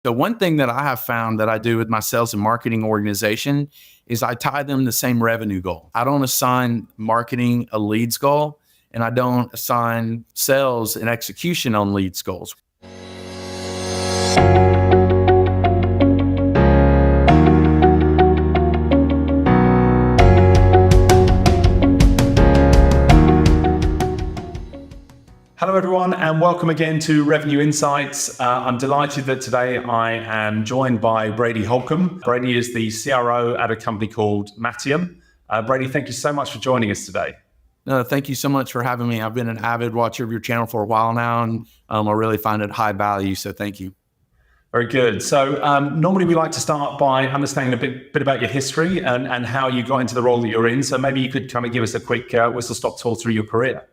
So one thing that I have found that I do with my sales and marketing organization is I tie them the same revenue goal. I don't assign marketing a leads goal, and I don't assign sales and execution on leads goals. Hello everyone and welcome again to Revenue Insights. I'm delighted that today I am joined by Brady Holcomb. Brady is the CRO at a company called Matium. Brady, thank you so much for joining us today. No, thank you so much for having me. I've been an avid watcher of your channel for a while now, and I really find it high value, so thank you. Very good. So normally we like to start by understanding a bit about your history and how you got into the role that you're in. So maybe you could kind of give us a quick whistle-stop tour through your career.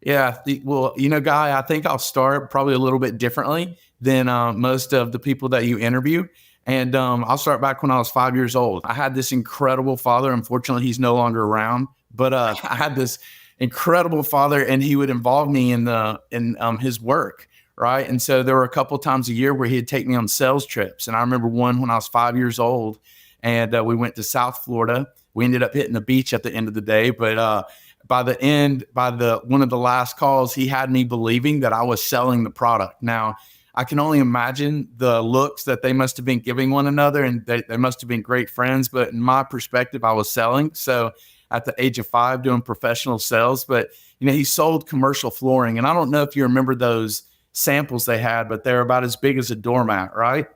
Yeah, well, Guy, I think I'll start probably a little bit differently than most of the people that you interview. And I'll start back when I was 5 years old. I had this incredible father. Unfortunately, he's no longer around. But I had this incredible father, and he would involve me in his work, right? And so there were a couple of times a year where he'd take me on sales trips. And I remember one when I was 5 years old, and we went to South Florida. We ended up hitting the beach at the end of the day, but by one of the last calls, he had me believing that I was selling the product. Now, I can only imagine the looks that they must have been giving one another, and they must have been great friends. But in my perspective, I was selling. So at the age of 5, doing professional sales. But he sold commercial flooring, and I don't know if you remember those samples they had, but they're about as big as a doormat, right?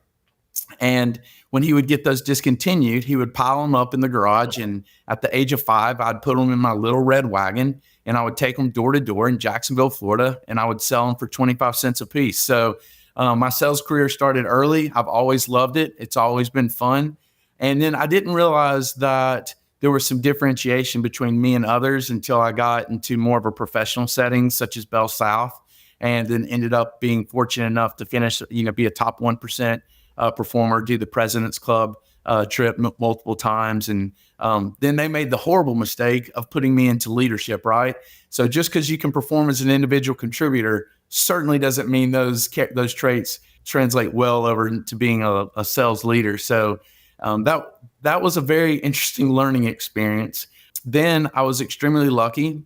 And when he would get those discontinued, he would pile them up in the garage. And at the age of 5, I'd put them in my little red wagon, and I would take them door to door in Jacksonville, Florida, and I would sell them for 25 cents a piece. So my sales career started early. I've always loved it. It's always been fun. And then I didn't realize that there was some differentiation between me and others until I got into more of a professional setting, such as Bell South, and then ended up being fortunate enough to finish, be a top 1% performer, do the President's Club trip multiple times. And then they made the horrible mistake of putting me into leadership, right? So just because you can perform as an individual contributor certainly doesn't mean those traits translate well over to being a sales leader. So that was a very interesting learning experience. Then I was extremely lucky.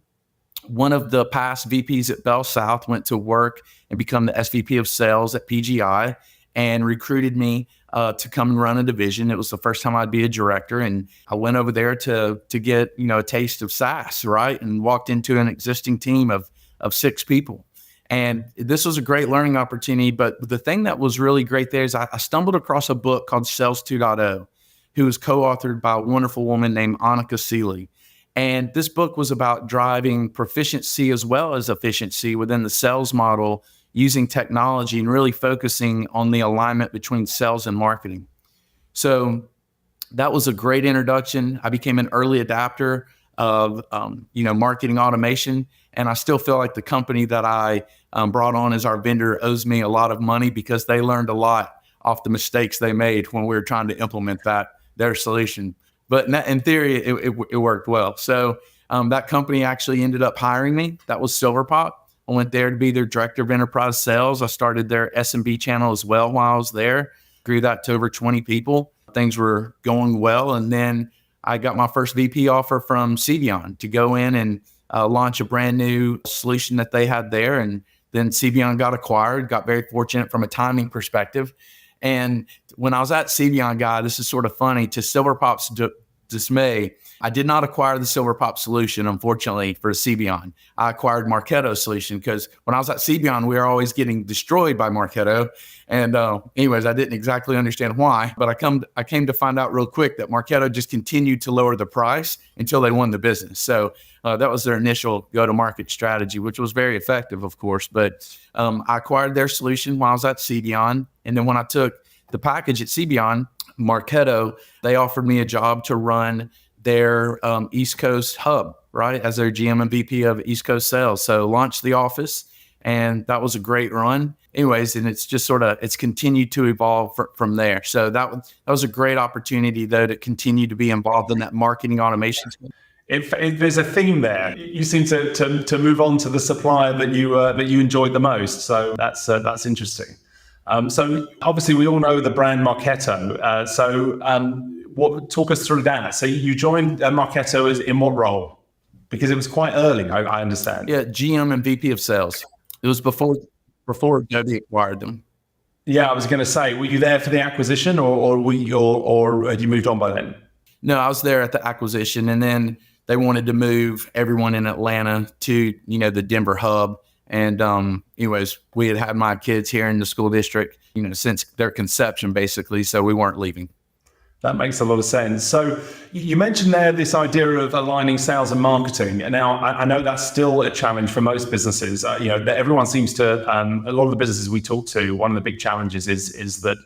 One of the past VPs at Bell South went to work and become the SVP of sales at PGI, and recruited me to come and run a division. It was the first time I'd be a director, and I went over there to get a taste of SaaS, right? And walked into an existing team of 6 people. And this was a great learning opportunity. But the thing that was really great there is I stumbled across a book called Sales 2.0, who was co-authored by a wonderful woman named Annika Seeley. And this book was about driving proficiency as well as efficiency within the sales model, using technology and really focusing on the alignment between sales and marketing. So that was a great introduction. I became an early adapter of, marketing automation. And I still feel like the company that I brought on as our vendor owes me a lot of money because they learned a lot off the mistakes they made when we were trying to implement their solution. But in theory, it worked well. So that company actually ended up hiring me. That was Silverpop. I went there to be their director of enterprise sales. I started their SMB channel as well while I was there. Grew that to over 20 people. Things were going well. And then I got my first VP offer from Cvion to go in and launch a brand new solution that they had there. And then Cvion got acquired, got very fortunate from a timing perspective. And when I was at Cvion, Guy, this is sort of funny, to Silverpop's dismay, I did not acquire the Silverpop solution, unfortunately, for Cvion. I acquired Marketo's solution because when I was at Cvion, we were always getting destroyed by Marketo. And anyways, I didn't exactly understand why, but I came to find out real quick that Marketo just continued to lower the price until they won the business. So that was their initial go-to-market strategy, which was very effective, of course. But I acquired their solution while I was at Cvion. And then when I took the package at Cvion, Marketo, they offered me a job to run their East Coast hub, right, as their GM and VP of East Coast sales. So launched the office, and that was a great run. Anyways, and it's just it's continued to evolve from there. So that was a great opportunity, though, to continue to be involved in that marketing automation. If there's a theme there, you seem to move on to the supplier that you enjoyed the most. So that's interesting. So obviously we all know the brand Marketo. Talk us through that. So you joined Marketo in what role? Because it was quite early, I understand. Yeah, GM and VP of sales. It was before Adobe acquired them. Yeah, I was going to say, were you there for the acquisition, or had you moved on by then? No, I was there at the acquisition, and then they wanted to move everyone in Atlanta to the Denver hub. And anyways, we had my kids here in the school district, since their conception, basically. So we weren't leaving. That makes a lot of sense. So you mentioned there this idea of aligning sales and marketing. And now I know that's still a challenge for most businesses. Everyone seems to, a lot of the businesses we talk to, one of the big challenges is that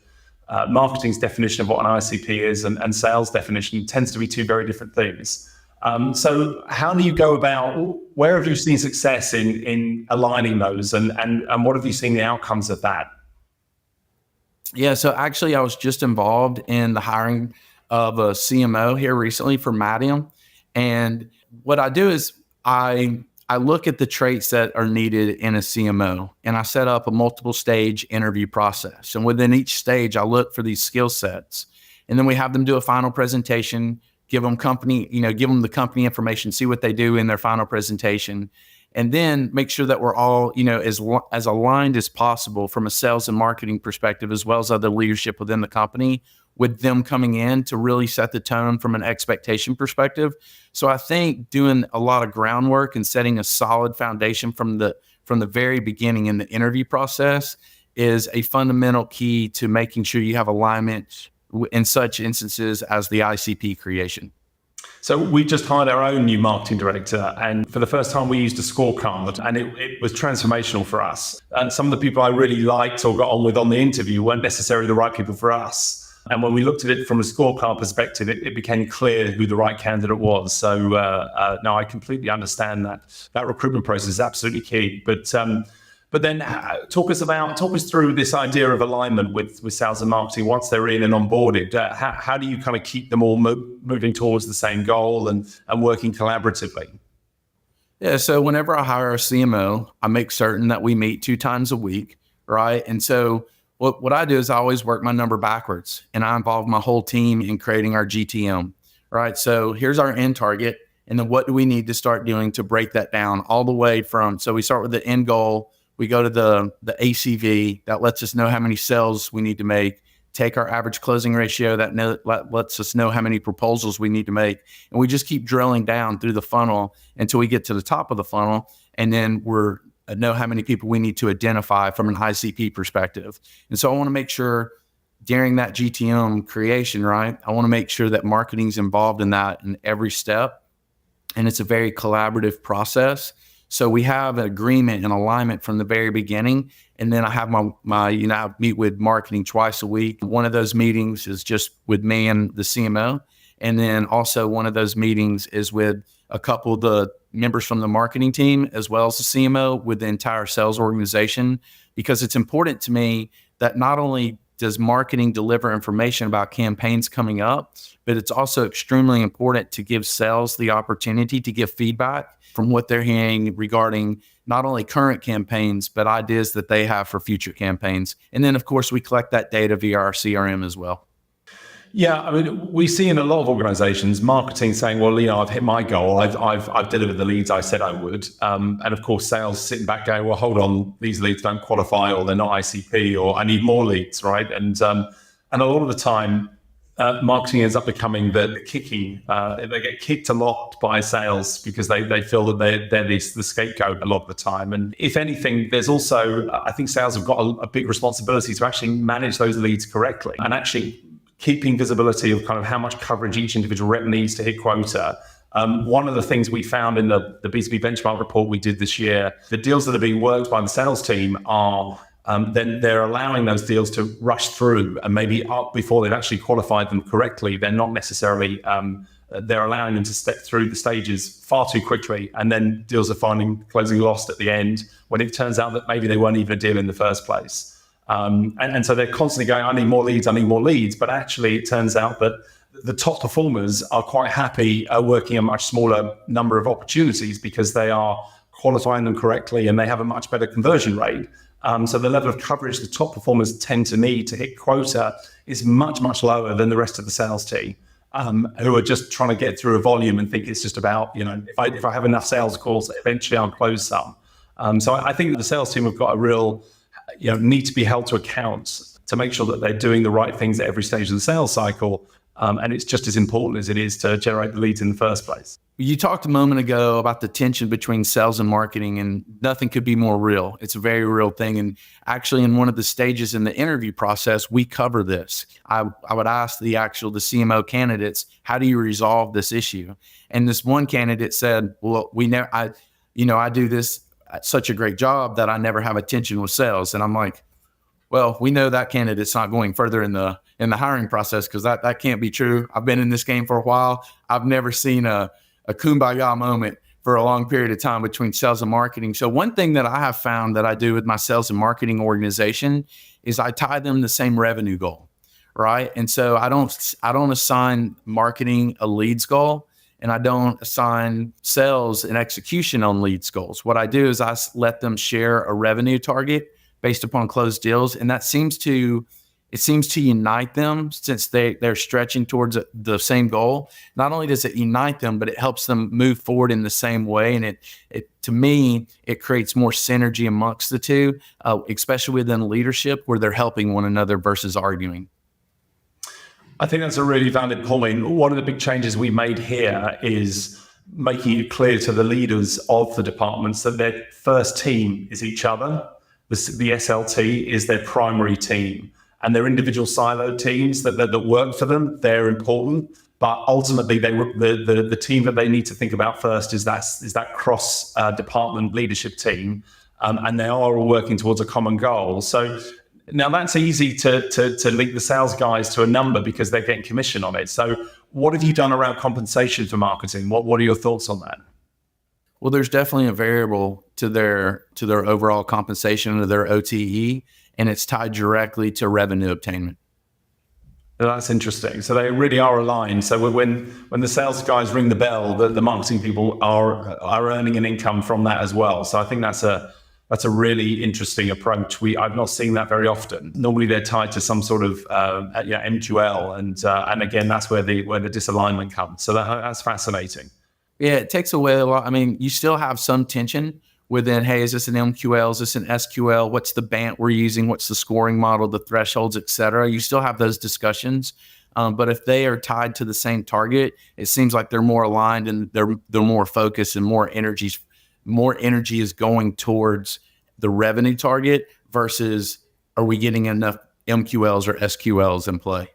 marketing's definition of what an ICP is and sales definition tends to be two very different things. So how do you go about, where have you seen success in aligning those and what have you seen the outcomes of that? Yeah, so actually I was just involved in the hiring of a CMO here recently for Matium. And what I do is I look at the traits that are needed in a CMO, and I set up a multiple stage interview process. And within each stage, I look for these skill sets. And then we have them do a final presentation, give them the company information, see what they do in their final presentation, and then make sure that we're all, as aligned as possible from a sales and marketing perspective, as well as other leadership within the company, with them coming in to really set the tone from an expectation perspective. So I think doing a lot of groundwork and setting a solid foundation from the very beginning in the interview process is a fundamental key to making sure you have alignment in such instances as the ICP creation. So we just hired our own new marketing director, and for the first time we used a scorecard, and it was transformational for us. And some of the people I really liked or got on with on the interview weren't necessarily the right people for us. And when we looked at it from a scorecard perspective, it became clear who the right candidate was. So no, I completely understand that recruitment process is absolutely key. But then talk us through this idea of alignment with sales and marketing once they're in and onboarded. How do you kind of keep them all moving towards the same goal and working collaboratively? Yeah, so whenever I hire a CMO, I make certain that we meet 2 times a week, right? And so what I do is I always work my number backwards, and I involve my whole team in creating our GTM, right? So here's our end target, and then what do we need to start doing to break that down all the way from, so we start with the end goal. We go to the ACV that lets us know how many sales we need to make, take our average closing ratio that lets us know how many proposals we need to make. And we just keep drilling down through the funnel until we get to the top of the funnel. And then we're know how many people we need to identify from an ICP perspective. And so I want to make sure during that GTM creation, right, I want to make sure that marketing's involved in that in every step. And it's a very collaborative process. So we have an agreement and alignment from the very beginning. And then I have I meet with marketing twice a week. One of those meetings is just with me and the CMO. And then also one of those meetings is with a couple of the members from the marketing team, as well as the CMO with the entire sales organization, because it's important to me that not only does marketing deliver information about campaigns coming up, but it's also extremely important to give sales the opportunity to give feedback from what they're hearing regarding not only current campaigns, but ideas that they have for future campaigns. And then, of course, we collect that data via our CRM as well. Yeah, I mean, we see in a lot of organizations marketing saying, well, I've hit my goal. I've delivered the leads I said I would. And of course, sales sitting back going, well, hold on, these leads don't qualify, or they're not ICP, or I need more leads, right? And a lot of the time, marketing ends up becoming the kicking. They get kicked a lot by sales because they feel that they're the scapegoat a lot of the time. And if anything, there's also, I think sales have got a big responsibility to actually manage those leads correctly and actually keeping visibility of kind of how much coverage each individual rep needs to hit quota. One of the things we found in the B2B benchmark report we did this year, the deals that are being worked by the sales team are then they're allowing those deals to rush through, and maybe up before they've actually qualified them correctly. They're not necessarily, they're allowing them to step through the stages far too quickly, and then deals are closing lost at the end when it turns out that maybe they weren't even a deal in the first place. And so they're constantly going, I need more leads. But actually, it turns out that the top performers are quite happy working a much smaller number of opportunities because they are qualifying them correctly and they have a much better conversion rate. So the level of coverage the top performers tend to need to hit quota is much, much lower than the rest of the sales team, who are just trying to get through a volume and think it's just about, if I have enough sales calls, eventually I'll close some. So I think that the sales team have got a real, need to be held to account to make sure that they're doing the right things at every stage of the sales cycle. And it's just as important as it is to generate the leads in the first place. You talked a moment ago about the tension between sales and marketing, and nothing could be more real. It's a very real thing. And actually, in one of the stages in the interview process, we cover this. I would ask the CMO candidates, how do you resolve this issue? And this one candidate said, well, I do this at such a great job that I never have a tension with sales. And I'm like, well, we know that candidate's not going further in the hiring process, because that can't be true. I've been in this game for a while. I've never seen a kumbaya moment for a long period of time between sales and marketing. So one thing that I have found that I do with my sales and marketing organization is I tie them the same revenue goal, right? And so I don't assign marketing a leads goal, and I don't assign sales an execution on leads goals. What I do is I let them share a revenue target based upon closed deals, and it seems to unite them, since they're stretching towards the same goal. Not only does it unite them, but it helps them move forward in the same way. And it to me, it creates more synergy amongst the two, especially within leadership, where they're helping one another versus arguing. I think that's a really valid point. One of the big changes we made here is making it clear to the leaders of the departments that their first team is each other. The SLT is their primary team. And their individual silo teams that work for them, they're important. But ultimately, the team that they need to think about first is that cross department leadership team, and they are all working towards a common goal. So now that's easy to link the sales guys to a number because they're getting commission on it. So what have you done around compensation for marketing? What are your thoughts on that? Well, there's definitely a variable to their overall compensation or their OTE. And it's tied directly to revenue obtainment. That's interesting. So they really are aligned. So when the sales guys ring the bell, the marketing people are earning an income from that as well. So I think that's a really interesting approach. I've not seen that very often. Normally they're tied to some sort of MQL, and again that's where the disalignment comes. So that's fascinating. Yeah, it takes away a lot. I mean, you still have some tension within, hey, is this an MQL? Is this an SQL? What's the BANT we're using? What's the scoring model, the thresholds, et cetera? You still have those discussions. But if they are tied to the same target, it seems like they're more aligned and they're more focused, and more energy is going towards the revenue target versus, are we getting enough MQLs or SQLs in play?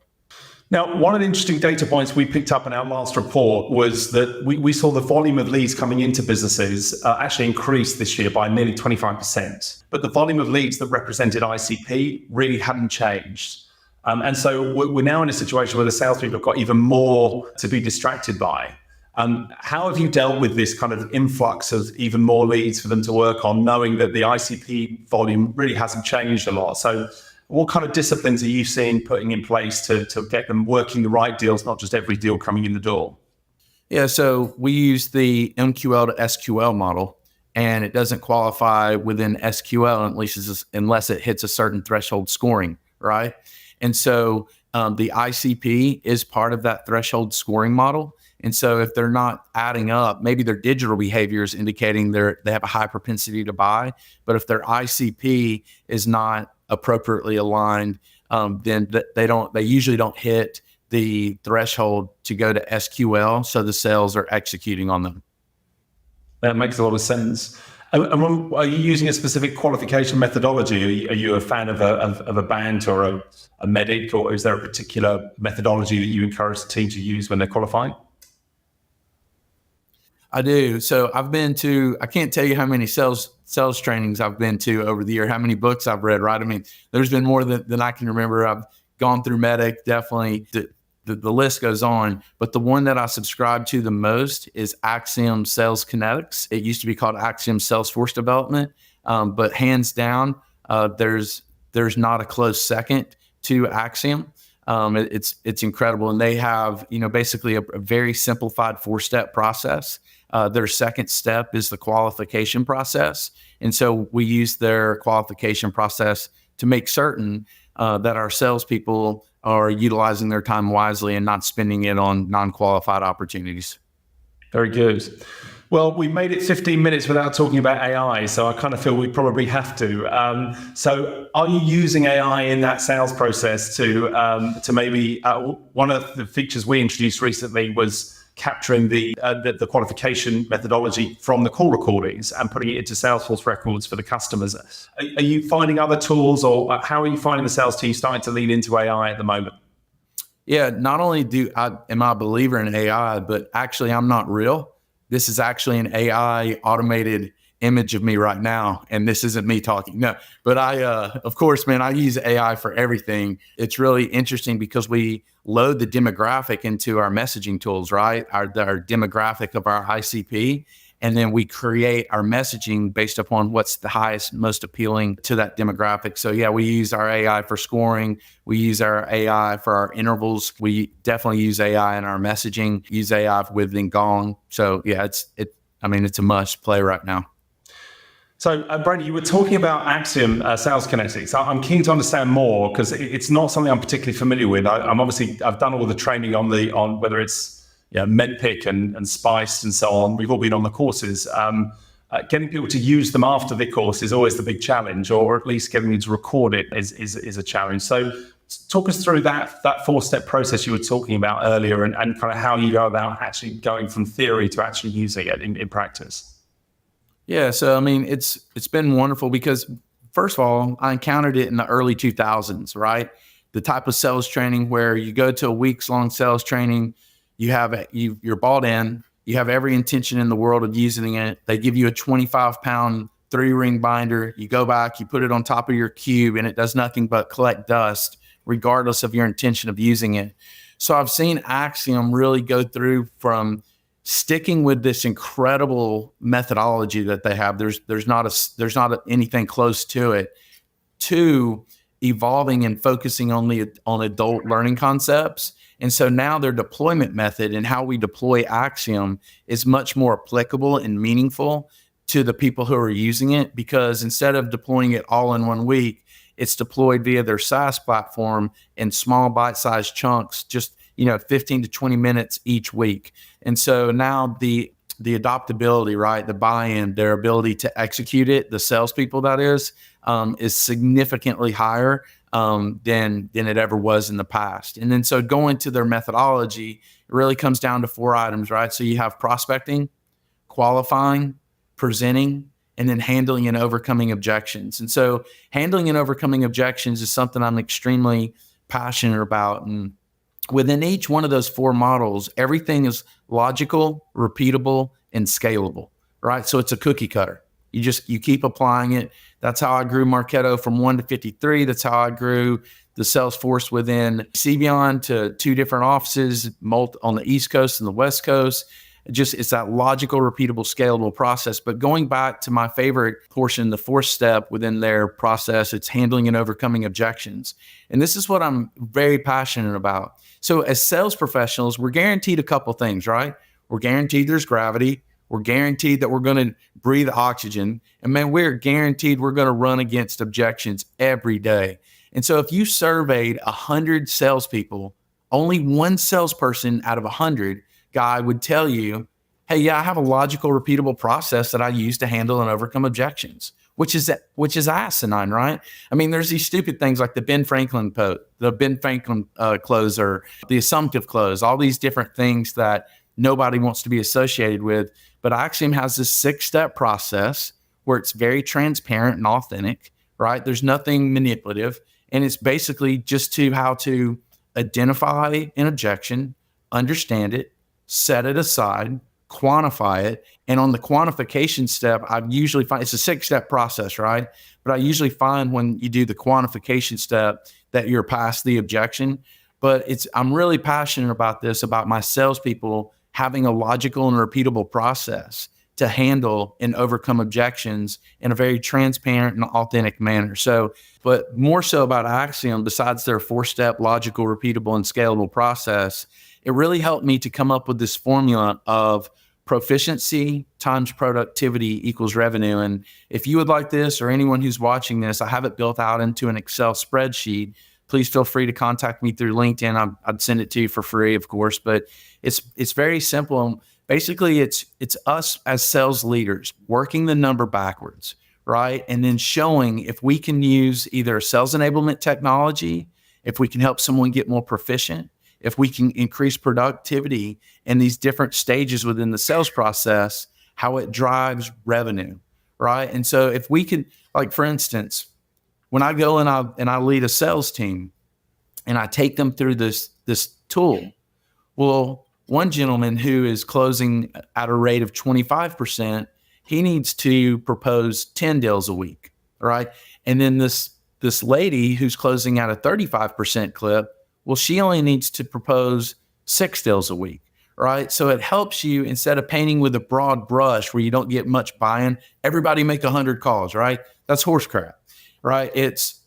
Now, one of the interesting data points we picked up in our last report was that we saw the volume of leads coming into businesses actually increase this year by nearly 25%. But the volume of leads that represented ICP really hadn't changed. And so we're now in a situation where the salespeople have got even more to be distracted by. How have you dealt with this kind of influx of even more leads for them to work on, knowing that the ICP volume really hasn't changed a lot? So what kind of disciplines are you seeing putting in place to get them working the right deals, not just every deal coming in the door? Yeah, so we use the MQL to SQL model, and it doesn't qualify within SQL unless it hits a certain threshold scoring, right? And so the ICP is part of that threshold scoring model. And so if they're not adding up, maybe their digital behavior is indicating they have a high propensity to buy. But if their ICP is not appropriately aligned, then they usually don't hit the threshold to go to SQL. So the sales are executing on them. That makes a lot of sense. And are you using a specific qualification methodology? Are you a fan of a BANT or a MEDDIC, or is there a particular methodology that you encourage the team to use when they're qualifying? I do. So I can't tell you how many sales trainings I've been to over the year, how many books I've read, right? I mean, there's been more than I can remember. I've gone through MEDDIC, definitely. The list goes on, but the one that I subscribe to the most is Axiom Sales Kinetics. It used to be called Axiom Salesforce Development, but hands down, there's not a close second to Axiom. It's incredible, and they have basically a very simplified 4-step process Their second step is the qualification process. And so we use their qualification process to make certain that our salespeople are utilizing their time wisely and not spending it on non-qualified opportunities. Very good. Well, we made it 15 minutes without talking about AI, so I kind of feel we probably have to. So are you using AI in that sales process to maybe, one of the features we introduced recently was capturing the qualification methodology from the call recordings and putting it into Salesforce records for the customers. Are you finding other tools, or how are you finding the sales team starting to lean into AI at the moment? Yeah, not only am I a believer in AI, but actually I'm not real. This is actually an AI automated image of me right now. And this isn't me talking. No, but of course, man, I use AI for everything. It's really interesting because we load the demographic into our messaging tools, right? Our demographic of our ICP. And then we create our messaging based upon what's the highest, most appealing to that demographic. So yeah, we use our AI for scoring. We use our AI for our intervals. We definitely use AI in our messaging, use AI within Gong. So yeah, it's a must play right now. So, Brady, you were talking about Axiom sales kinetics. I'm keen to understand more because it's not something I'm particularly familiar with. I've done all the training on whether it's MedPick and Spice and so on. We've all been on the courses. Getting people to use them after the course is always the big challenge, or at least getting them to record it is a challenge. So talk us through that 4-step process you were talking about earlier and kind of how you go about actually going from theory to actually using it in practice. Yeah, so it's been wonderful because first of all, I encountered it in the early 2000s, right? The type of sales training where you go to a week's long sales training, you're bought in, you have every intention in the world of using it. They give you a 25-pound 3-ring binder. You go back, you put it on top of your cube, and it does nothing but collect dust, regardless of your intention of using it. So I've seen Axiom really go through from sticking with this incredible methodology that they have. There's not anything close to it, to evolving and focusing only on adult learning concepts. And so now their deployment method and how we deploy Axiom is much more applicable and meaningful to the people who are using it, because instead of deploying it all in 1 week, it's deployed via their SaaS platform in small bite-sized chunks, just 15 to 20 minutes each week. And so now the adoptability, right, the buy-in, their ability to execute it, the salespeople that is significantly higher than it ever was in the past. And then so going to their methodology, it really comes down to 4 items, right? So you have prospecting, qualifying, presenting, and then handling and overcoming objections. And so handling and overcoming objections is something I'm extremely passionate about. And within each one of those 4 models, everything is logical, repeatable, and scalable, right? So it's a cookie cutter. You keep applying it. That's how I grew Marketo from 1 to 53. That's how I grew the sales force within CBion to 2 different offices, on the East Coast and the West Coast. It's that logical, repeatable, scalable process. But going back to my favorite portion, the 4th step within their process, it's handling and overcoming objections. And this is what I'm very passionate about. So as sales professionals, we're guaranteed a couple things, right? We're guaranteed there's gravity. We're guaranteed that we're going to breathe oxygen. And man, we're guaranteed we're going to run against objections every day. And so if you surveyed 100 salespeople, only 1 salesperson out of 100 guy would tell you, hey, yeah, I have a logical, repeatable process that I use to handle and overcome objections, which is asinine, right? There's these stupid things like the Ben Franklin close, or the assumptive close, all these different things that nobody wants to be associated with. But Axiom has this 6-step process where it's very transparent and authentic, right? There's nothing manipulative. And it's basically just how to identify an objection, understand it, set it aside, quantify it. And on the quantification step, I usually find it's a 6-step process, right? But I usually find when you do the quantification step that you're past the objection. But I'm really passionate about this, about my salespeople having a logical and repeatable process to handle and overcome objections in a very transparent and authentic manner. So, but more so about Axiom, besides their 4-step logical, repeatable, and scalable process, it really helped me to come up with this formula of proficiency times productivity equals revenue. And if you would like this, or anyone who's watching this, I have it built out into an Excel spreadsheet. Please feel free to contact me through LinkedIn. I'd send it to you for free, of course, but it's very simple. Basically, it's us as sales leaders working the number backwards, right? And then showing if we can use either a sales enablement technology, if we can help someone get more proficient, if we can increase productivity in these different stages within the sales process, how it drives revenue, right? And so if we can, like for instance, when I go and I lead a sales team and I take them through this tool, well, one gentleman who is closing at a rate of 25%, he needs to propose 10 deals a week, right? And then this lady who's closing at a 35% clip, well, she only needs to propose 6 deals a week, right? So it helps you, instead of painting with a broad brush where you don't get much buy-in, everybody make 100 calls, right? That's horse crap, right? It's,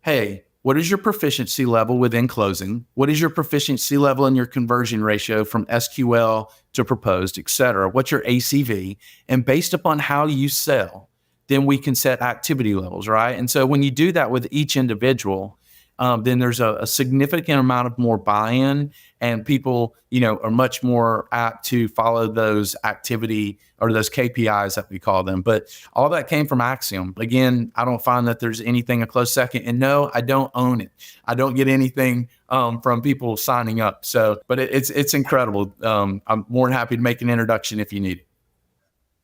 hey, what is your proficiency level within closing? What is your proficiency level in your conversion ratio from SQL to proposed, et cetera? What's your ACV? And based upon how you sell, then we can set activity levels, right? And so when you do that with each individual, then there's a significant amount of more buy-in, and people, are much more apt to follow those activity or those KPIs that we call them. But all that came from Axiom. Again, I don't find that there's anything a close second. And no, I don't own it. I don't get anything from people signing up. So, but it's incredible. I'm more than happy to make an introduction if you need it.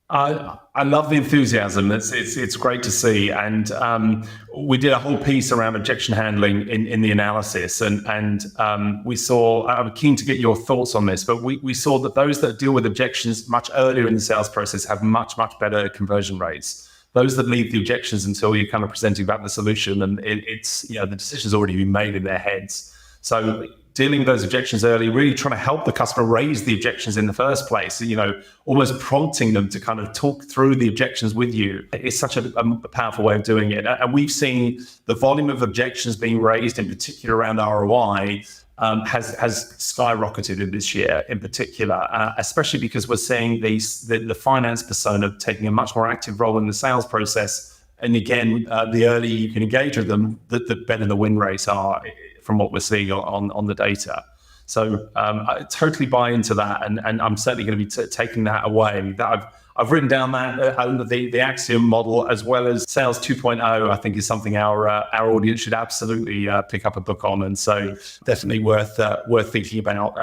I love the enthusiasm. It's great to see, and we did a whole piece around objection handling in the analysis, and we saw. I'm keen to get your thoughts on this, but we saw that those that deal with objections much earlier in the sales process have much better conversion rates. Those that leave the objections until you're kind of presenting back the solution, and it's the decision's already been made in their heads. So dealing with those objections early, really trying to help the customer raise the objections in the first place, almost prompting them to kind of talk through the objections with you. It's such a powerful way of doing it. And we've seen the volume of objections being raised, in particular around ROI, has skyrocketed in this year in particular, especially because we're seeing the finance persona taking a much more active role in the sales process. And again, the earlier you can engage with them, the better the win rates are, from what we're seeing on the data. So I totally buy into that, and I'm certainly going to be taking that away. That I've written down that the Axiom model, as well as Sales 2.0, I think is something our audience should absolutely pick up a book on, and so definitely worth thinking about.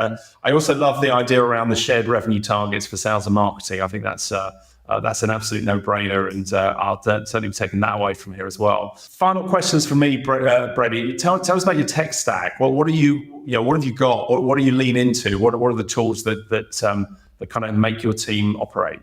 I also love the idea around the shared revenue targets for sales and marketing. I think that's an absolute no-brainer, and I'll certainly be taking that away from here as well. Final questions from me, Brady. Tell us about your tech stack. What are you, what have you got? What do you lean into? What are the tools that kind of make your team operate?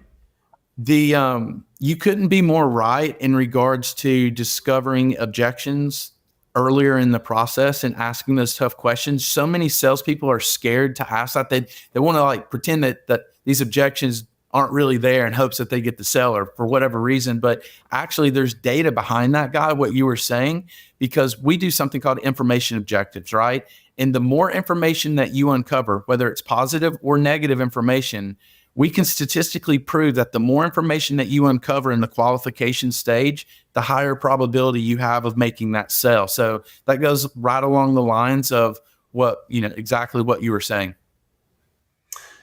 You couldn't be more right in regards to discovering objections earlier in the process and asking those tough questions. So many salespeople are scared to ask that. They want to pretend that these objections aren't really there in hopes that they get the seller for whatever reason. But actually there's data behind that, guy, what you were saying, because we do something called information objectives, right? And the more information that you uncover, whether it's positive or negative information, we can statistically prove that the more information that you uncover in the qualification stage, the higher probability you have of making that sale. So that goes right along the lines of exactly what you were saying.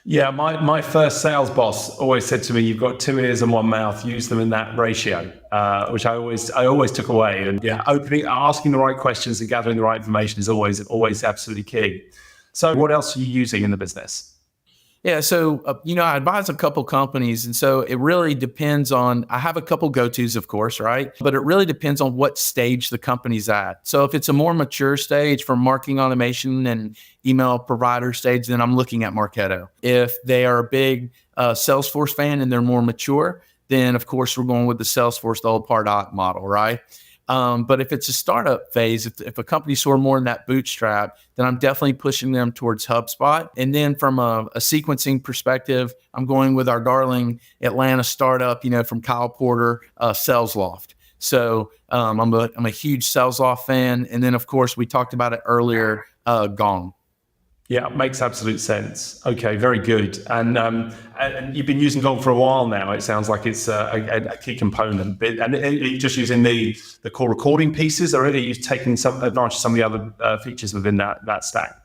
Yeah, my first sales boss always said to me, "You've got 2 ears and 1 mouth. Use them in that ratio," which I always took away. And asking the right questions and gathering the right information is always absolutely key. So, what else are you using in the business? Yeah, so I advise a couple companies, and so it really depends on. I have a couple go-tos, of course, right? But it really depends on what stage the company's at. So if it's a more mature stage for marketing automation and email provider stage, then I'm looking at Marketo. If they are a big Salesforce fan and they're more mature, then of course we're going with the Salesforce, the old Pardot model, right? But if it's a startup phase, if a company's sort of more in that bootstrap, then I'm definitely pushing them towards HubSpot. And then from a sequencing perspective, I'm going with our darling Atlanta startup, from Kyle Porter, SalesLoft. So I'm a huge SalesLoft fan. And then of course we talked about it earlier, Gong. Yeah, makes absolute sense. Okay, very good. And you've been using Gong for a while now. It sounds like it's a key component. And are you just using the core recording pieces, or are you taking some advantage of some of the other features within that stack?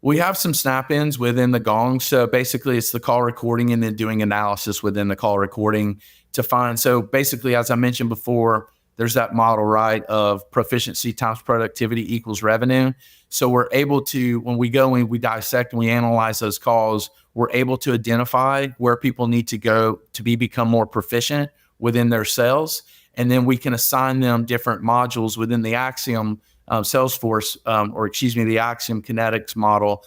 We have some snap-ins within the Gong. So basically it's the call recording and then doing analysis within the call recording to find. So basically, as I mentioned before, there's that model, right, of proficiency times productivity equals revenue. So we're able to, when we go and we dissect and we analyze those calls, we're able to identify where people need to go to become more proficient within their sales. And then we can assign them different modules within the Axiom Salesforce, the Axiom Kinetics model.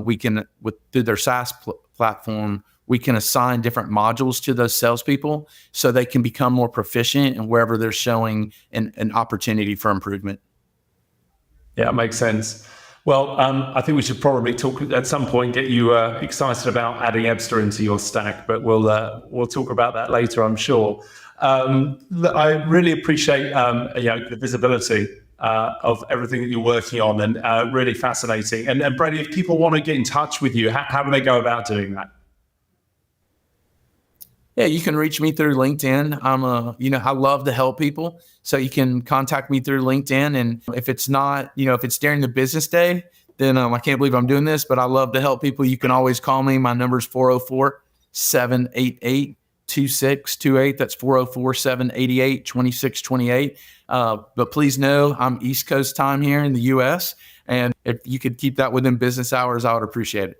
We can, through their SaaS platform, we can assign different modules to those salespeople so they can become more proficient and wherever they're showing an opportunity for improvement. Yeah, it makes sense. Well, I think we should probably talk at some point, get you excited about adding Ebsta into your stack, but we'll talk about that later, I'm sure. I really appreciate the visibility of everything that you're working on, and really fascinating. And Brady, if people want to get in touch with you, how do they go about doing that? Yeah, you can reach me through LinkedIn. I love to help people. So you can contact me through LinkedIn. And if it's not, if it's during the business day, then I can't believe I'm doing this, but I love to help people. You can always call me. My number is 404-788-2628. That's 404-788-2628. But please know I'm East Coast time here in the US. And if you could keep that within business hours, I would appreciate it.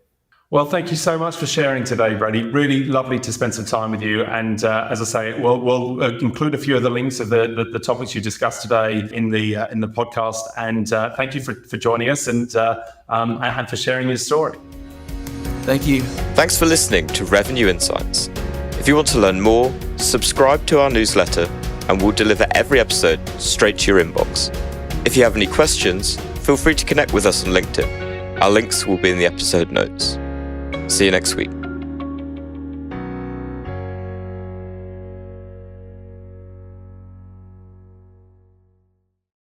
Well, thank you so much for sharing today, Brady. Really lovely to spend some time with you. And as I say, we'll include a few of the links of the topics you discussed today in the podcast. And thank you for joining us and for sharing your story. Thank you. Thanks for listening to Revenue Insights. If you want to learn more, subscribe to our newsletter and we'll deliver every episode straight to your inbox. If you have any questions, feel free to connect with us on LinkedIn. Our links will be in the episode notes. See you next week.